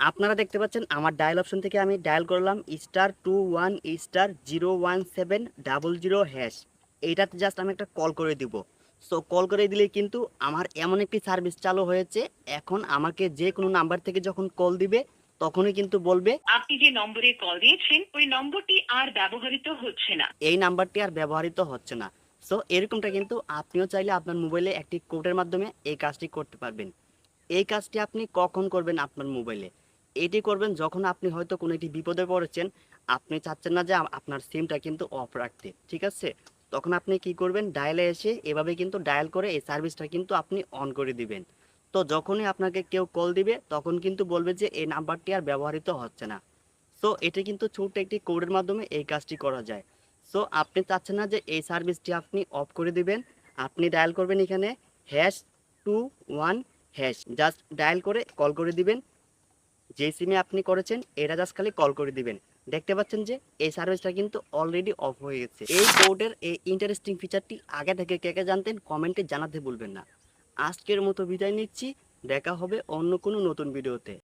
আপনারা দেখতে পাচ্ছেন আমার ডায়াল অপশন থেকে আমি ডায়াল করলাম *21*01700#। এইটাতে জাস্ট আমি একটা কল করে দিব। সো কল করে দিলে কিন্তু আমার এমন একটি সার্ভিস চালু হয়েছে, এখন আমাকে যে কোনো নাম্বার থেকে যখন কল দিবে তখনই কিন্তু বলবে আপনি যে নম্বরে কল দিয়েছেন ওই নম্বরটি আর ব্যবহৃত হচ্ছে না। এই নাম্বারটি আর ব্যবহৃত হচ্ছে না। সো এরকমটা কিন্তু আপনিও চাইলে আপনার মোবাইলে একটি কোডের মাধ্যমে এই কাজটি করতে পারবেন। এই কাজটি আপনি কখন করবেন আপনার মোবাইলে? এটি করবেন যখন আপনি হয়তো কোনো একটি বিপদে পড়েছেন, আপনি চাচ্ছেন না যে আপনার সিমটা কিন্তু অফ রাখতে, ঠিক আছে? তখন আপনি কি করবেন? ডায়ালে এসে এভাবে কিন্তু ডায়াল করে এই সার্ভিসটা কিন্তু আপনি অন করে দিবেন। তো যখনই আপনাকে কেউ কল দিবে তখন কিন্তু বলবে যে এই নাম্বারটি আর ব্যবহৃত হচ্ছে না। সো এটা কিন্তু ছোট্ট একটি কোডের মাধ্যমে এই কাজটি করা যায়। সো আপনি চাচ্ছেন না যে এই সার্ভিসটি আপনি অফ করে দিবেন, আপনি ডায়াল করবেন এখানে #21# জাস্ট ডায়াল করে কল করে দিবেন। যে সিমে আপনি করেছেন এটা জাস্ট খালি কল করে দিবেন। দেখতে পাচ্ছেন যে এই সার্ভিসটা কিন্তু অলরেডি অফ হয়ে গেছে। এই কোডের এই ইন্টারেস্টিং ফিচারটি আগে থেকে কে কে জানতেন কমেন্টে জানাতে ভুলবেন না। আজকের মতো বিদায় নিচ্ছি, দেখা হবে অন্য কোনো নতুন ভিডিওতে।